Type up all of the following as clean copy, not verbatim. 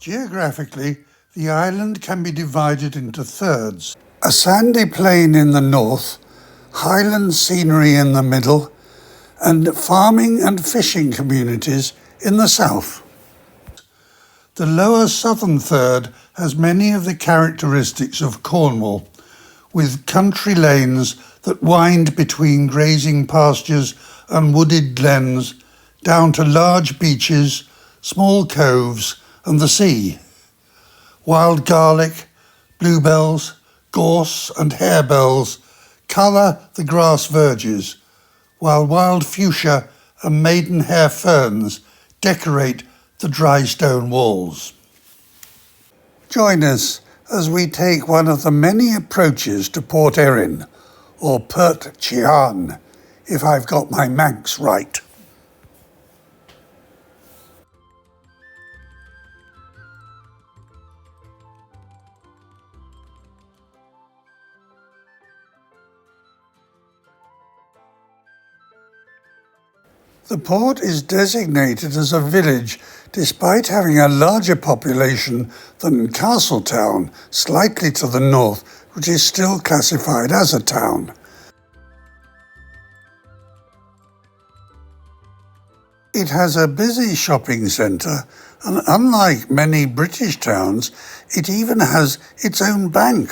Geographically, the island can be divided into thirds. A sandy plain in the north, highland scenery in the middle, and farming and fishing communities in the south. The lower southern third has many of the characteristics of Cornwall, with country lanes that wind between grazing pastures and wooded glens down to large beaches, small coves and the sea. Wild garlic, bluebells, gorse and harebells colour the grass verges, while wild fuchsia and maidenhair ferns decorate the dry stone walls. Join us as we take one of the many approaches to Port Erin, or Port Erin, if I've got my Manx right. The port is designated as a village despite having a larger population than Castletown, slightly to the north, which is still classified as a town. It has a busy shopping centre, and unlike many British towns, it even has its own bank.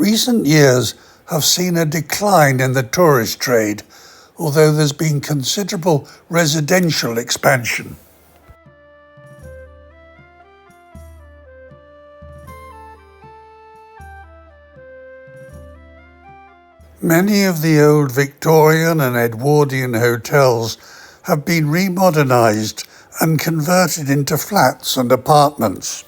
Recent years have seen a decline in the tourist trade, although there's been considerable residential expansion. Many of the old Victorian and Edwardian hotels have been remodernised and converted into flats and apartments.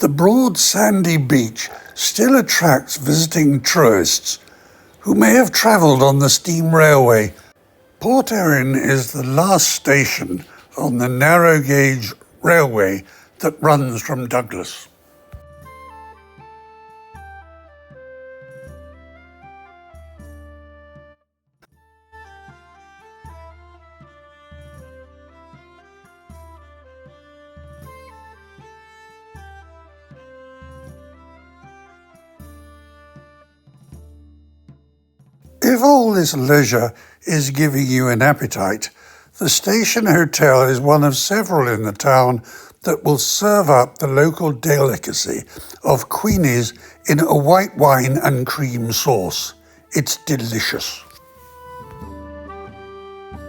The broad sandy beach still attracts visiting tourists who may have travelled on the steam railway. Port Erin is the last station on the narrow gauge railway that runs from Dougles. If all this leisure is giving you an appetite, the Station Hotel is one of several in the town that will serve up the local delicacy of queenies in a white wine and cream sauce. It's delicious.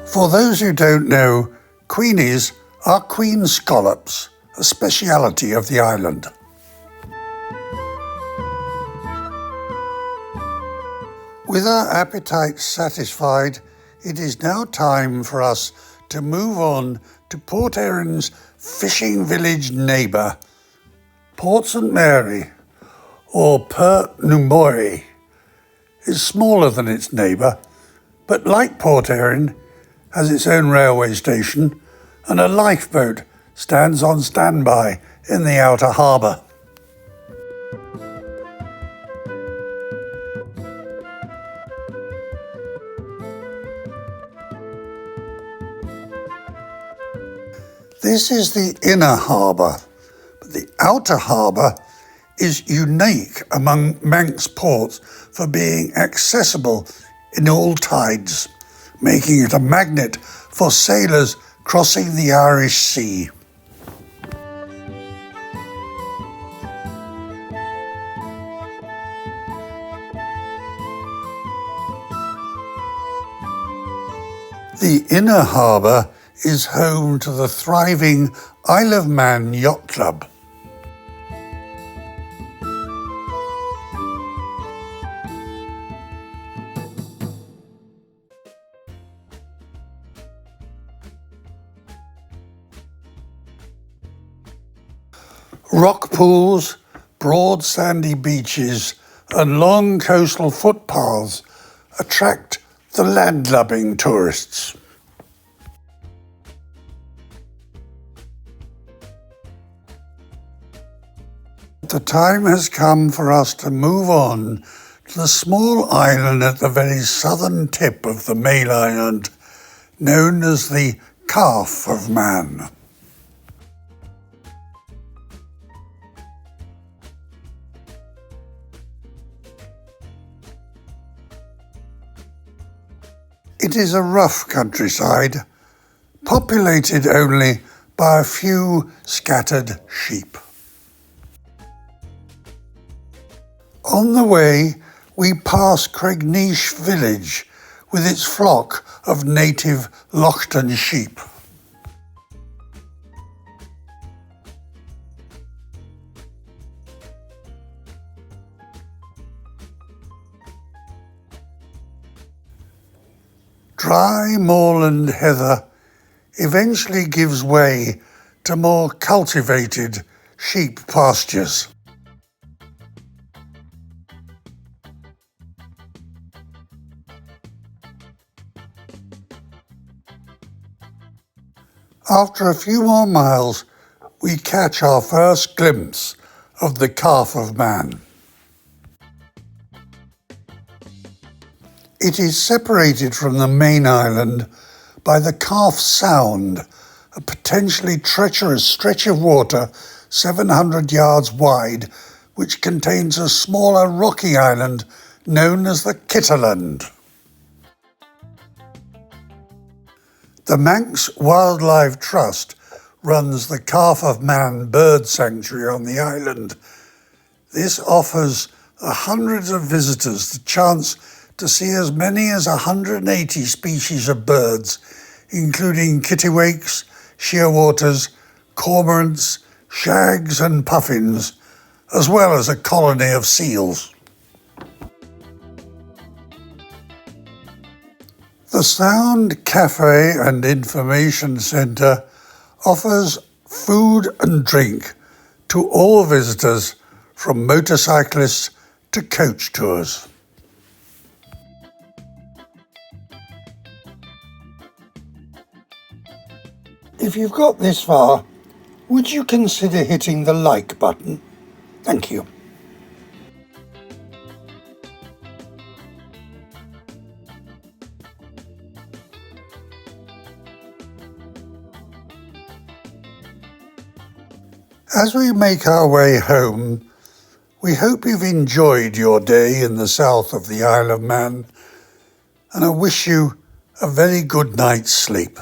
For those who don't know, queenies are queen scallops, a speciality of the island. With our appetites satisfied, it is now time for us to move on to Port Erin's fishing village neighbour, Port St Mary, or Port Numori, is smaller than its neighbour, but like Port Erin, has its own railway station, and a lifeboat stands on standby in the outer harbour. This is the inner harbour, but the outer harbour is unique among Manx ports for being accessible in all tides, making it a magnet for sailors crossing the Irish Sea. The inner harbour is home to the thriving Isle of Man Yacht Club. Rock pools, broad sandy beaches and long coastal footpaths attract the landlubbing tourists. The time has come for us to move on to the small island at the very southern tip of the main island, known as the Calf of Man. It is a rough countryside, populated only by a few scattered sheep. On the way, we pass Cregneash village with its flock of native Lochtan sheep. Dry moorland heather eventually gives way to more cultivated sheep pastures. After a few more miles, we catch our first glimpse of the Calf of Man. It is separated from the main island by the Calf Sound, a potentially treacherous stretch of water 700 yards wide, which contains a smaller rocky island known as the Kitterland. The Manx Wildlife Trust runs the Calf of Man Bird Sanctuary on the island. This offers hundreds of visitors the chance to see as many as 180 species of birds, including kittiwakes, shearwaters, cormorants, shags and puffins, as well as a colony of seals. The Sound Cafe and Information Centre offers food and drink to all visitors, from motorcyclists to coach tours. If you've got this far, would you consider hitting the like button? Thank you. As we make our way home, we hope you've enjoyed your day in the south of the Isle of Man, and I wish you a very good night's sleep.